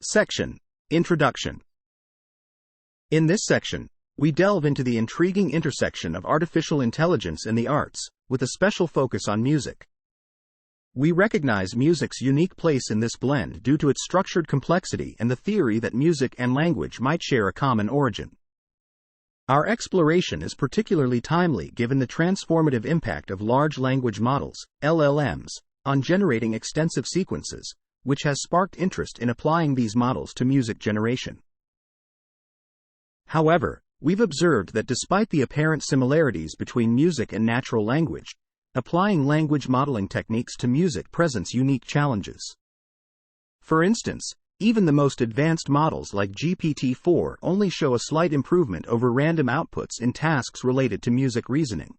Section: Introduction. In this section, we delve into the intriguing intersection of artificial intelligence and the arts, with a special focus on music. We recognize music's unique place in this blend due to its structured complexity and the theory that music and language might share a common origin. Our exploration is particularly timely given the transformative impact of large language models, LLMs, on generating extensive sequences, which has sparked interest in applying these models to music generation. However, we've observed that despite the apparent similarities between music and natural language, applying language modeling techniques to music presents unique challenges. For instance, even the most advanced models like GPT-4 only show a slight improvement over random outputs in tasks related to music reasoning.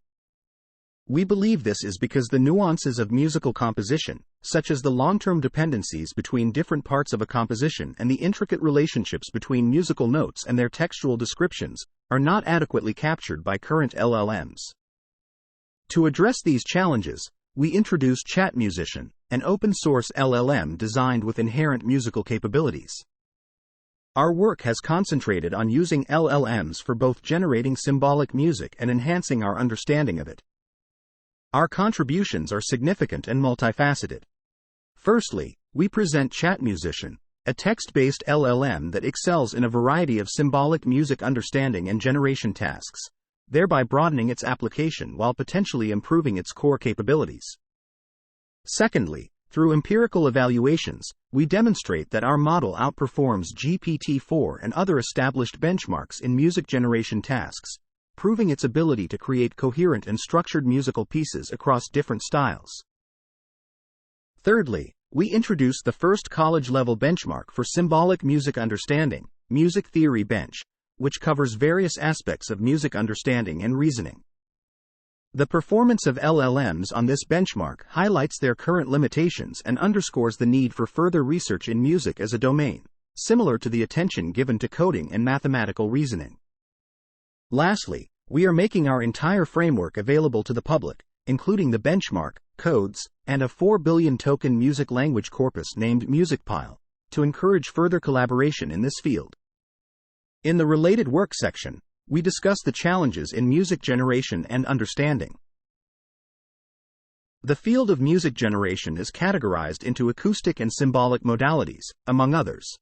We believe this is because the nuances of musical composition, such as the long-term dependencies between different parts of a composition and the intricate relationships between musical notes and their textual descriptions, are not adequately captured by current LLMs. To address these challenges, we introduced ChatMusician, an open-source LLM designed with inherent musical capabilities. Our work has concentrated on using LLMs for both generating symbolic music and enhancing our understanding of it. Our contributions are significant and multifaceted. Firstly, we present ChatMusician, a text-based LLM that excels in a variety of symbolic music understanding and generation tasks, thereby broadening its application while potentially improving its core capabilities. Secondly, through empirical evaluations, we demonstrate that our model outperforms GPT-4 and other established benchmarks in music generation tasks, proving its ability to create coherent and structured musical pieces across different styles. Thirdly, we introduced the first college-level benchmark for symbolic music understanding, Music Theory Bench, which covers various aspects of music understanding and reasoning. The performance of LLMs on this benchmark highlights their current limitations and underscores the need for further research in music as a domain, similar to the attention given to coding and mathematical reasoning. Lastly, we are making our entire framework available to the public, including the benchmark, codes, and a 4 billion token music language corpus named MusicPile, to encourage further collaboration in this field. In the related work section, we discuss the challenges in music generation and understanding. The field of music generation is categorized into acoustic and symbolic modalities, among others.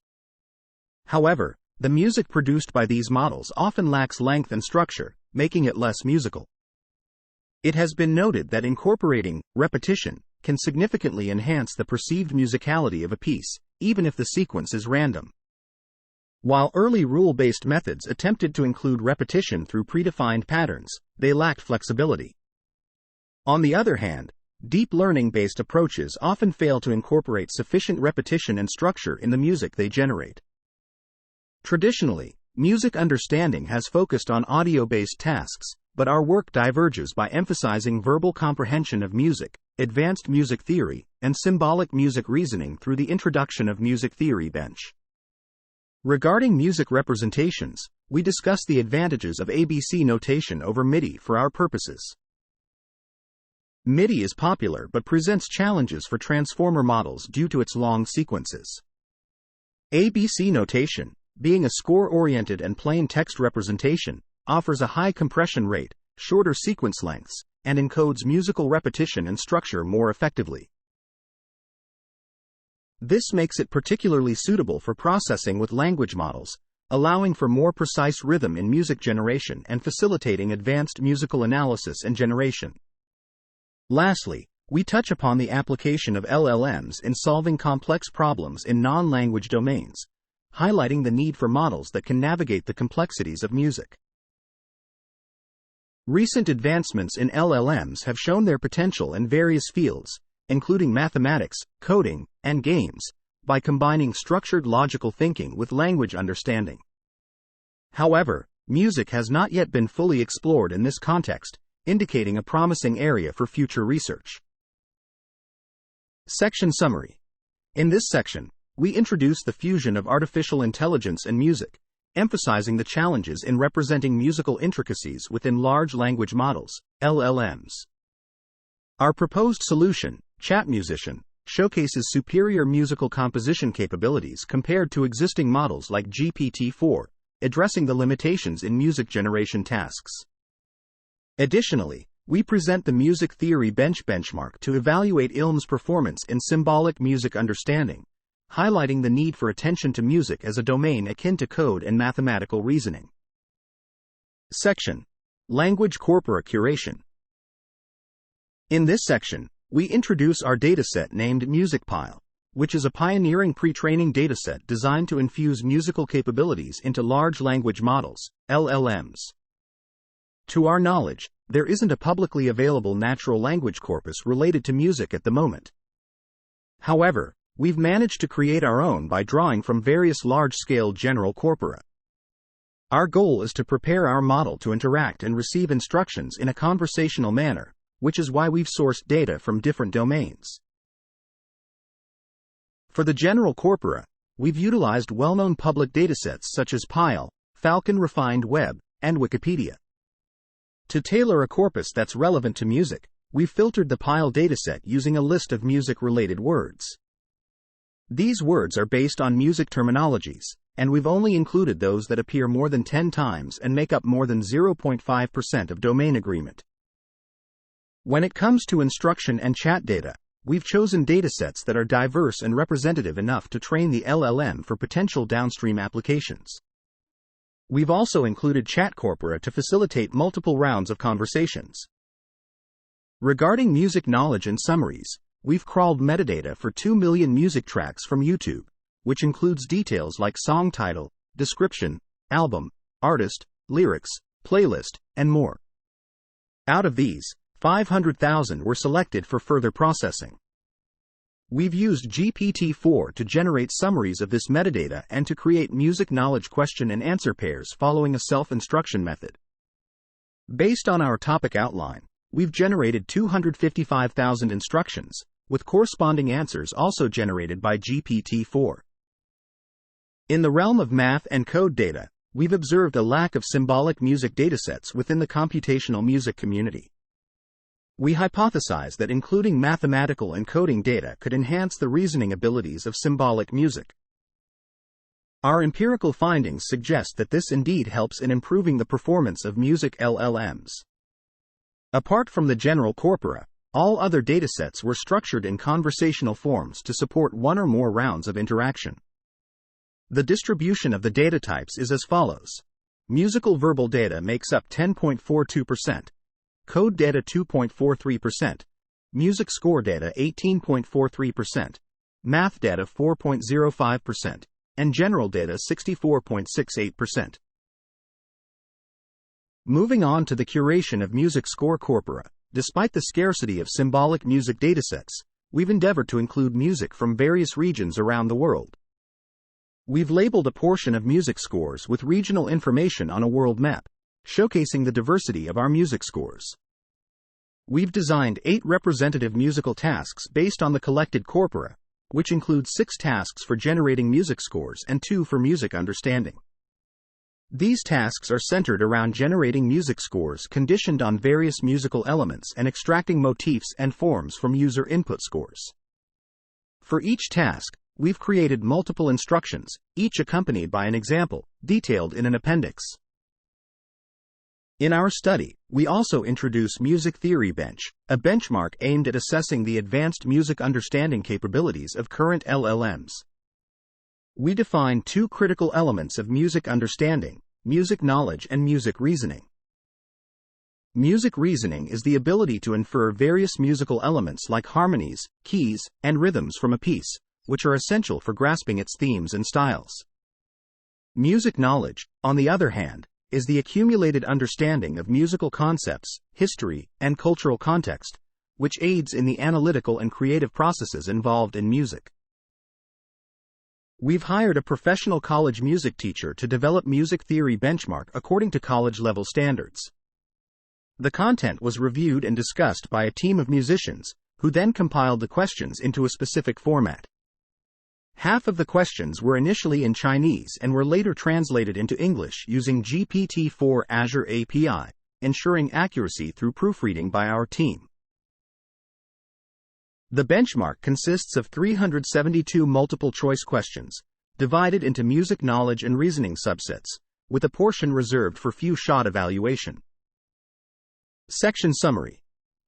However, the music produced by these models often lacks length and structure, making it less musical. It has been noted that incorporating repetition can significantly enhance the perceived musicality of a piece, even if the sequence is random. While early rule-based methods attempted to include repetition through predefined patterns, they lacked flexibility. On the other hand, deep learning-based approaches often fail to incorporate sufficient repetition and structure in the music they generate. Traditionally, music understanding has focused on audio-based tasks, but our work diverges by emphasizing verbal comprehension of music, advanced music theory, and symbolic music reasoning through the introduction of Music Theory Bench. Regarding music representations, we discuss the advantages of ABC notation over MIDI for our purposes. MIDI is popular but presents challenges for transformer models due to its long sequences. ABC notation, being a score-oriented and plain text representation, offers a high compression rate, shorter sequence lengths, and encodes musical repetition and structure more effectively. This makes it particularly suitable for processing with language models, allowing for more precise rhythm in music generation and facilitating advanced musical analysis and generation. Lastly, we touch upon the application of LLMs in solving complex problems in non-language domains, highlighting the need for models that can navigate the complexities of music. Recent advancements in LLMs have shown their potential in various fields, including mathematics, coding, and games, by combining structured logical thinking with language understanding. However, music has not yet been fully explored in this context, indicating a promising area for future research. Section Summary. In this section, we introduce the fusion of artificial intelligence and music, emphasizing the challenges in representing musical intricacies within large language models, LLMs. Our proposed solution, ChatMusician, showcases superior musical composition capabilities compared to existing models like GPT-4, addressing the limitations in music generation tasks. Additionally, we present the Music Theory benchmark to evaluate LLaMA's performance in symbolic music understanding, highlighting the need for attention to music as a domain akin to code and mathematical reasoning. Section: Language Corpora Curation. In this section, we introduce our dataset named MusicPile, which is a pioneering pre-training dataset designed to infuse musical capabilities into large language models, LLMs. To our knowledge, there isn't a publicly available natural language corpus related to music at the moment. However, we've managed to create our own by drawing from various large-scale general corpora. Our goal is to prepare our model to interact and receive instructions in a conversational manner, which is why we've sourced data from different domains. For the general corpora, we've utilized well-known public datasets such as Pile, Falcon Refined Web, and Wikipedia. To tailor a corpus that's relevant to music, we've filtered the Pile dataset using a list of music-related words. These words are based on music terminologies, and we've only included those that appear more than 10 times and make up more than 0.5% of domain agreement. When it comes to instruction and chat data, we've chosen datasets that are diverse and representative enough to train the LLM for potential downstream applications. We've also included chat corpora to facilitate multiple rounds of conversations. Regarding music knowledge and summaries, we've crawled metadata for 2 million music tracks from YouTube, which includes details like song title, description, album, artist, lyrics, playlist, and more. Out of these, 500,000 were selected for further processing. We've used GPT-4 to generate summaries of this metadata and to create music knowledge question and answer pairs following a self-instruction method. Based on our topic outline, we've generated 255,000 instructions, with corresponding answers also generated by GPT-4. In the realm of math and code data, we've observed a lack of symbolic music datasets within the computational music community. We hypothesize that including mathematical and coding data could enhance the reasoning abilities of symbolic music. Our empirical findings suggest that this indeed helps in improving the performance of music LLMs. Apart from the general corpora, all other datasets were structured in conversational forms to support one or more rounds of interaction. The distribution of the data types is as follows. Musical verbal data makes up 10.42%. Code data 2.43%, music score data 18.43%, math data 4.05%, and general data 64.68%. Moving on to the curation of music score corpora, despite the scarcity of symbolic music datasets, we've endeavored to include music from various regions around the world. We've labeled a portion of music scores with regional information on a world map, showcasing the diversity of our music scores. We've designed 8 representative musical tasks based on the collected corpora, which include 6 tasks for generating music scores and 2 for music understanding. These tasks are centered around generating music scores conditioned on various musical elements and extracting motifs and forms from user input scores. For each task, we've created multiple instructions, each accompanied by an example, detailed in an appendix. In our study, we also introduce Music Theory Bench, a benchmark aimed at assessing the advanced music understanding capabilities of current LLMs. We define 2 critical elements of music understanding: music knowledge and music reasoning. Music reasoning is the ability to infer various musical elements like harmonies, keys, and rhythms from a piece, which are essential for grasping its themes and styles. Music knowledge, on the other hand, is the accumulated understanding of musical concepts, history, and cultural context, which aids in the analytical and creative processes involved in music. We've hired a professional college music teacher to develop Music Theory Benchmark according to college-level standards. The content was reviewed and discussed by a team of musicians, who then compiled the questions into a specific format. Half of the questions were initially in Chinese and were later translated into English using GPT-4 Azure API, ensuring accuracy through proofreading by our team. The benchmark consists of 372 multiple-choice questions, divided into music knowledge and reasoning subsets, with a portion reserved for few-shot evaluation. Section Summary.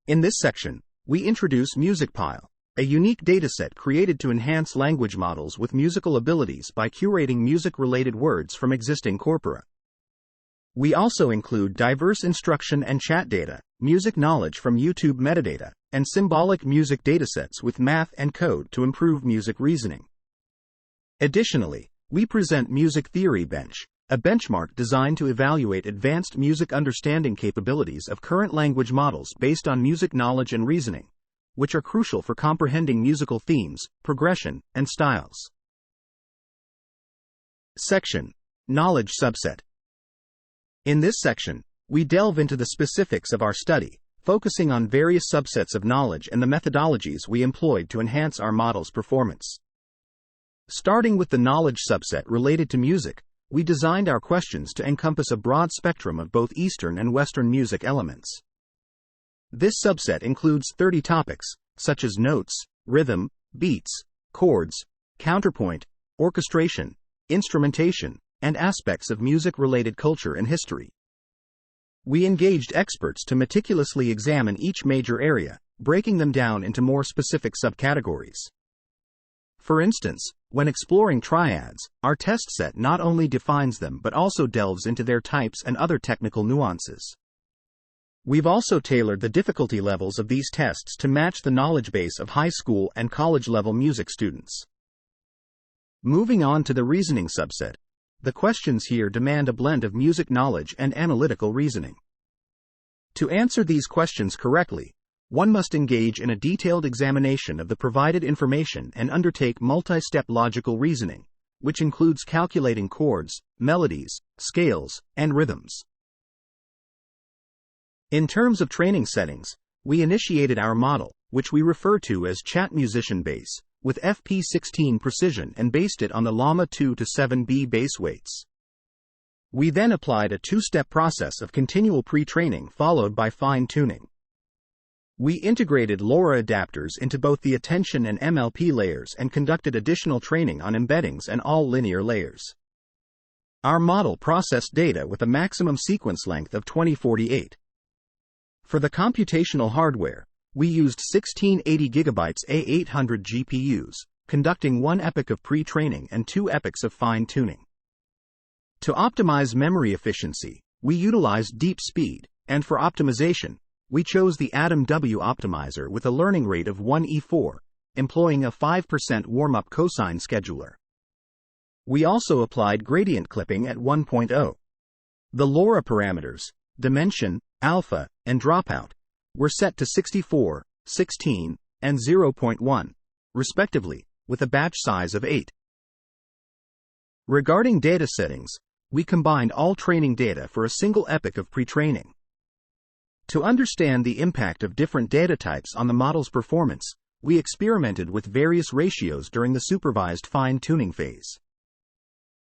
In this section, we introduce MusicPile, a unique dataset created to enhance language models with musical abilities by curating music-related words from existing corpora. We also include diverse instruction and chat data, music knowledge from YouTube metadata, and symbolic music datasets with math and code to improve music reasoning. Additionally, we present Music Theory Bench, a benchmark designed to evaluate advanced music understanding capabilities of current language models based on music knowledge and reasoning, which are crucial for comprehending musical themes, progression, and styles. Section: Knowledge Subset. In this section, we delve into the specifics of our study, focusing on various subsets of knowledge and the methodologies we employed to enhance our model's performance. Starting with the knowledge subset related to music, we designed our questions to encompass a broad spectrum of both Eastern and Western music elements. This subset includes 30 topics, such as notes, rhythm, beats, chords, counterpoint, orchestration, instrumentation, and aspects of music-related culture and history. We engaged experts to meticulously examine each major area, breaking them down into more specific subcategories. For instance, when exploring triads, our test set not only defines them but also delves into their types and other technical nuances. We've also tailored the difficulty levels of these tests to match the knowledge base of high school and college-level music students. Moving on to the reasoning subset, the questions here demand a blend of music knowledge and analytical reasoning. To answer these questions correctly, one must engage in a detailed examination of the provided information and undertake multi-step logical reasoning, which includes calculating chords, melodies, scales, and rhythms. In terms of training settings, we initiated our model, which we refer to as ChatMusician base, with FP16 precision and based it on the LLaMA2 to 7B base weights. We then applied a two-step process of continual pre-training followed by fine-tuning. We integrated LoRa adapters into both the attention and MLP layers and conducted additional training on embeddings and all linear layers. Our model processed data with a maximum sequence length of 2048. For the computational hardware, we used 1680GB A800 GPUs, conducting 1 epoch of pre-training and 2 epochs of fine-tuning. To optimize memory efficiency, we utilized deep speed, and for optimization, we chose the Atom W optimizer with a learning rate of 1E4, employing a 5% warm-up cosine scheduler. We also applied gradient clipping at 1.0. The LoRa parameters, dimension, alpha, and dropout, were set to 64, 16, and 0.1, respectively, with a batch size of 8. Regarding data settings, we combined all training data for a single epoch of pre-training. To understand the impact of different data types on the model's performance, we experimented with various ratios during the supervised fine-tuning phase.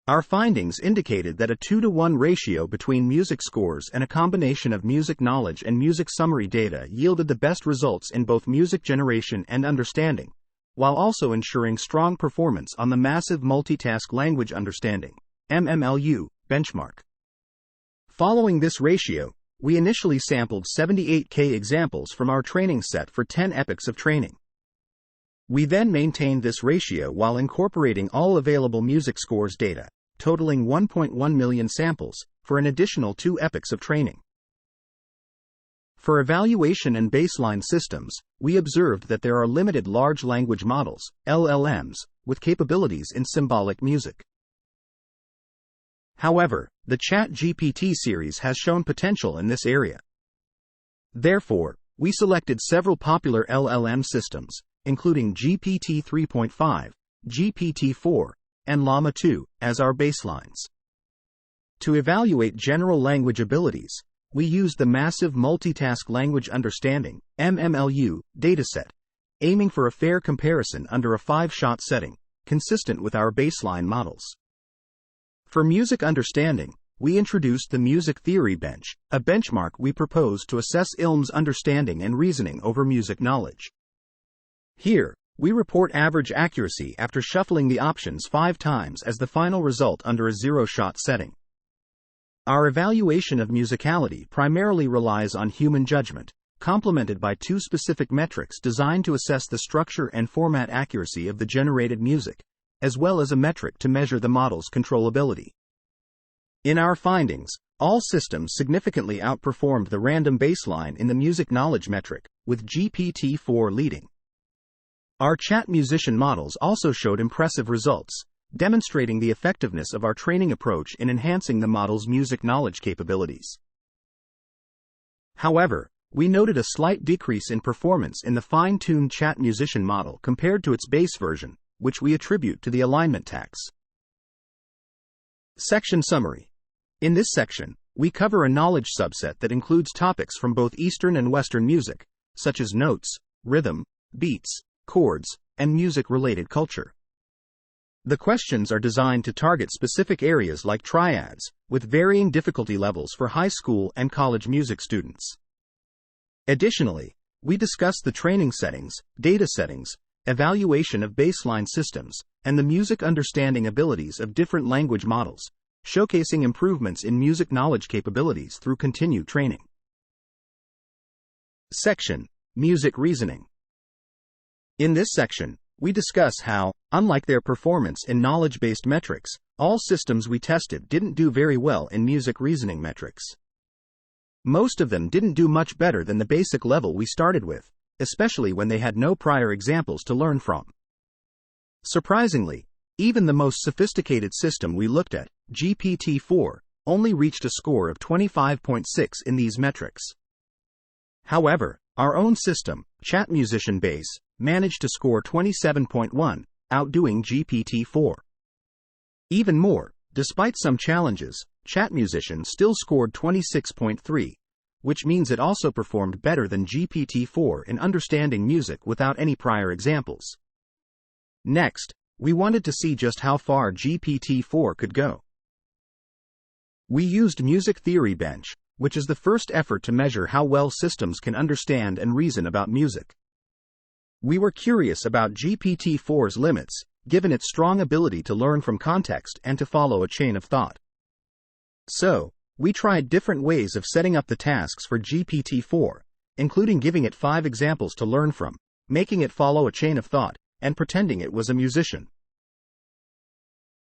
Our findings indicated that a 2-to-1 ratio between music scores and a combination of music knowledge and music summary data yielded the best results in both music generation and understanding, while also ensuring strong performance on the Massive Multitask Language Understanding (MMLU) benchmark. Following this ratio, we initially sampled 78K examples from our training set for 10 epochs of training. We then maintained this ratio while incorporating all available music scores data, totaling 1.1 million samples, for an additional 2 epochs of training. For evaluation and baseline systems, we observed that there are limited large language models, LLMs, with capabilities in symbolic music. However, the ChatGPT series has shown potential in this area. Therefore, we selected several popular LLM systems, including GPT-3.5, GPT-4, and LLaMA2, as our baselines. To evaluate general language abilities, we used the Massive Multitask Language Understanding (MMLU) dataset, aiming for a fair comparison under a 5-shot setting, consistent with our baseline models. For music understanding, we introduced the Music Theory Bench, a benchmark we proposed to assess ILM's understanding and reasoning over music knowledge. Here, we report average accuracy after shuffling the options 5 times as the final result under a zero-shot setting. Our evaluation of musicality primarily relies on human judgment, complemented by 2 specific metrics designed to assess the structure and format accuracy of the generated music, as well as a metric to measure the model's controllability. In our findings, all systems significantly outperformed the random baseline in the music knowledge metric, with GPT-4 leading. Our ChatMusician models also showed impressive results, demonstrating the effectiveness of our training approach in enhancing the model's music knowledge capabilities. However, we noted a slight decrease in performance in the fine-tuned ChatMusician model compared to its base version, which we attribute to the alignment tax. Section Summary. In this section, we cover a knowledge subset that includes topics from both Eastern and Western music, such as notes, rhythm, beats, chords, and music-related culture. The questions are designed to target specific areas like triads, with varying difficulty levels for high school and college music students. Additionally, we discuss the training settings, data settings, evaluation of baseline systems, and the music understanding abilities of different language models, showcasing improvements in music knowledge capabilities through continued training. Section: Music Reasoning. In this section, we discuss how, unlike their performance in knowledge-based metrics, all systems we tested didn't do very well in music reasoning metrics. Most of them didn't do much better than the basic level we started with, especially when they had no prior examples to learn from. Surprisingly, even the most sophisticated system we looked at, GPT-4, only reached a score of 25.6 in these metrics. However, our own system, ChatMusician Base, managed to score 27.1, outdoing GPT-4. Even more, despite some challenges, ChatMusician still scored 26.3, which means it also performed better than GPT-4 in understanding music without any prior examples. Next, we wanted to see just how far GPT-4 could go. We used Music Theory Bench, which is the first effort to measure how well systems can understand and reason about music. We were curious about GPT-4's limits, given its strong ability to learn from context and to follow a chain of thought. So, we tried different ways of setting up the tasks for GPT-4, including giving it 5 examples to learn from, making it follow a chain of thought, and pretending it was a musician.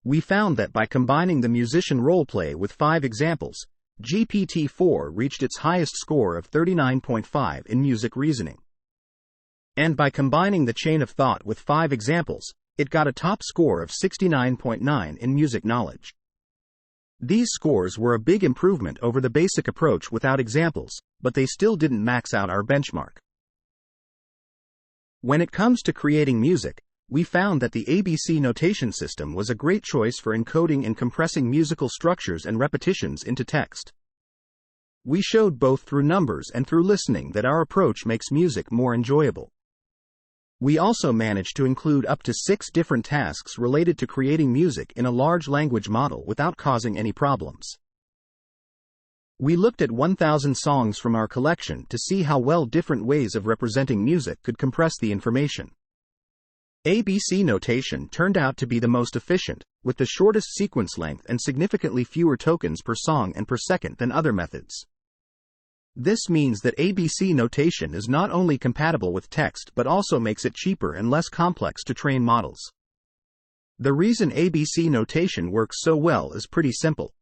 We found that by combining the musician roleplay with 5 examples, GPT-4 reached its highest score of 39.5 in music reasoning. And by combining the chain of thought with 5 examples, it got a top score of 69.9 in music knowledge. These scores were a big improvement over the basic approach without examples, but they still didn't max out our benchmark. When it comes to creating music, we found that the ABC notation system was a great choice for encoding and compressing musical structures and repetitions into text. We showed both through numbers and through listening that our approach makes music more enjoyable. We also managed to include up to 6 different tasks related to creating music in a large language model without causing any problems. We looked at 1,000 songs from our collection to see how well different ways of representing music could compress the information. ABC notation turned out to be the most efficient, with the shortest sequence length and significantly fewer tokens per song and per second than other methods. This means that ABC notation is not only compatible with text but also makes it cheaper and less complex to train models. The reason ABC notation works so well is pretty simple.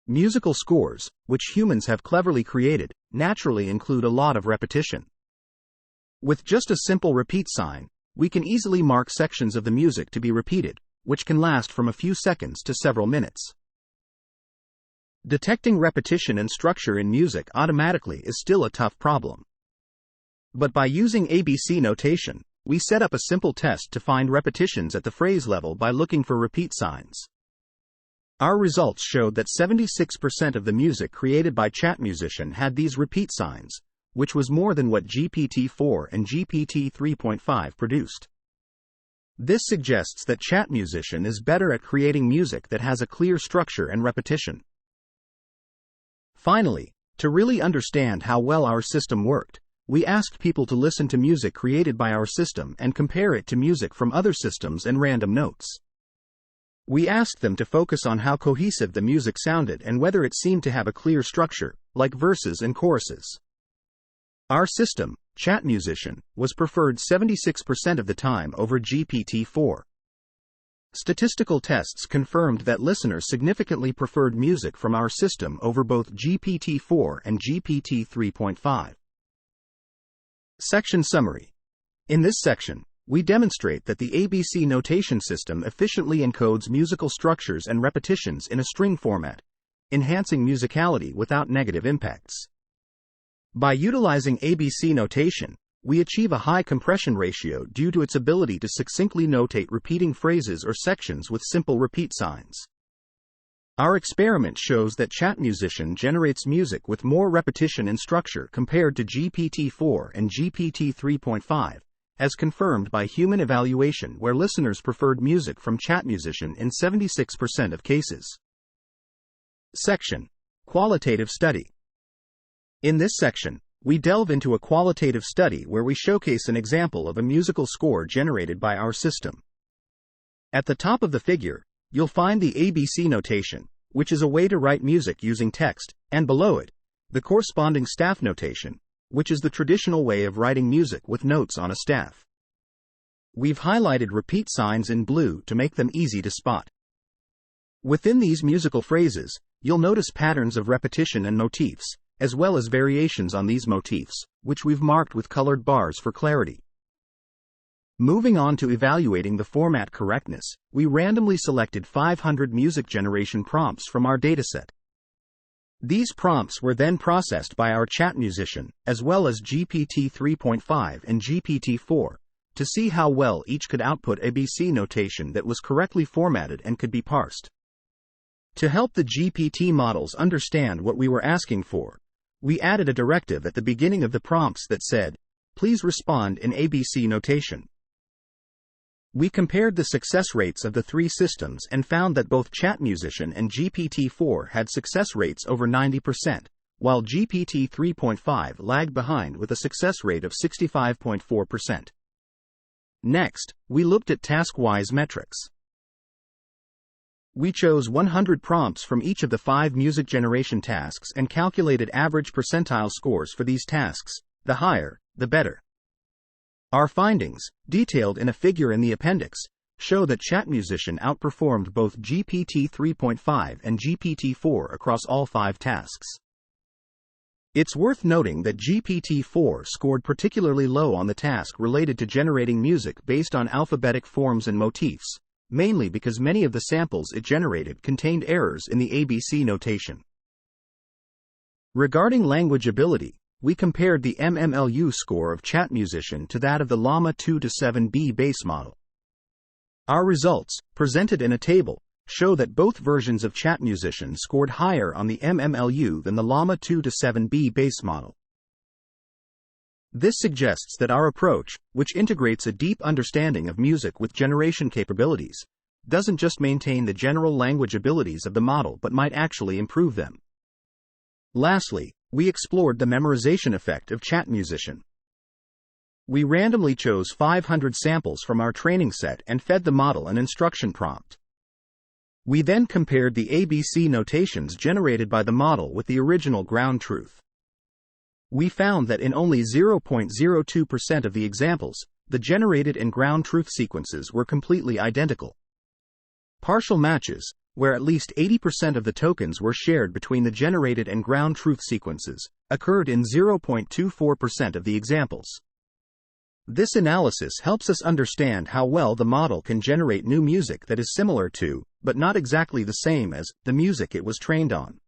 Musical scores, which humans have cleverly created, naturally include a lot of repetition. With just a simple repeat sign, we can easily mark sections of the music to be repeated, which can last from a few seconds to several minutes. Detecting repetition and structure in music automatically is still a tough problem. But by using ABC notation, we set up a simple test to find repetitions at the phrase level by looking for repeat signs. Our results showed that 76% of the music created by ChatMusician had these repeat signs, which was more than what GPT-4 and GPT-3.5 produced. This suggests that ChatMusician is better at creating music that has a clear structure and repetition. Finally, to really understand how well our system worked, we asked people to listen to music created by our system and compare it to music from other systems and random notes. We asked them to focus on how cohesive the music sounded and whether it seemed to have a clear structure, like verses and choruses. Our system, ChatMusician, was preferred 76% of the time over GPT-4. Statistical tests confirmed that listeners significantly preferred music from our system over both GPT-4 and GPT-3.5. Section Summary. In this section, we demonstrate that the ABC notation system efficiently encodes musical structures and repetitions in a string format, enhancing musicality without negative impacts. By utilizing ABC notation, we achieve a high compression ratio due to its ability to succinctly notate repeating phrases or sections with simple repeat signs. Our experiment shows that ChatMusician generates music with more repetition and structure compared to GPT-4 and GPT-3.5, as confirmed by human evaluation where listeners preferred music from ChatMusician in 76% of cases. Section: Qualitative Study. In this section, we delve into a qualitative study where we showcase an example of a musical score generated by our system. At the top of the figure, you'll find the ABC notation, which is a way to write music using text, and below it, the corresponding staff notation, which is the traditional way of writing music with notes on a staff. We've highlighted repeat signs in blue to make them easy to spot. Within these musical phrases, you'll notice patterns of repetition and motifs, as well as variations on these motifs, which we've marked with colored bars for clarity. Moving on to evaluating the format correctness, we randomly selected 500 music generation prompts from our dataset. These prompts were then processed by our ChatMusician, as well as GPT-3.5 and GPT-4, to see how well each could output ABC notation that was correctly formatted and could be parsed. To help the GPT models understand what we were asking for, we added a directive at the beginning of the prompts that said, "Please respond in ABC notation." We compared the success rates of the three systems and found that both ChatMusician and GPT-4 had success rates over 90%, while GPT-3.5 lagged behind with a success rate of 65.4%. Next, we looked at task-wise metrics. We chose 100 prompts from each of the 5 music generation tasks and calculated average percentile scores for these tasks. The higher, the better. Our findings, detailed in a figure in the appendix, show that ChatMusician outperformed both GPT-3.5 and GPT-4 across all 5 tasks. It's worth noting that GPT-4 scored particularly low on the task related to generating music based on alphabetic forms and motifs, mainly because many of the samples it generated contained errors in the ABC notation. Regarding language ability, we compared the MMLU score of ChatMusician to that of the LLaMA2 to 7B base model. Our results, presented in a table, show that both versions of ChatMusician scored higher on the MMLU than the LLaMA2 to 7B base model. This suggests that our approach, which integrates a deep understanding of music with generation capabilities, doesn't just maintain the general language abilities of the model but might actually improve them. Lastly, we explored the memorization effect of ChatMusician. We randomly chose 500 samples from our training set and fed the model an instruction prompt. We then compared the ABC notations generated by the model with the original ground truth. We found that in only 0.02% of the examples, the generated and ground truth sequences were completely identical. Partial matches, where at least 80% of the tokens were shared between the generated and ground truth sequences, occurred in 0.24% of the examples. This analysis helps us understand how well the model can generate new music that is similar to, but not exactly the same as, the music it was trained on.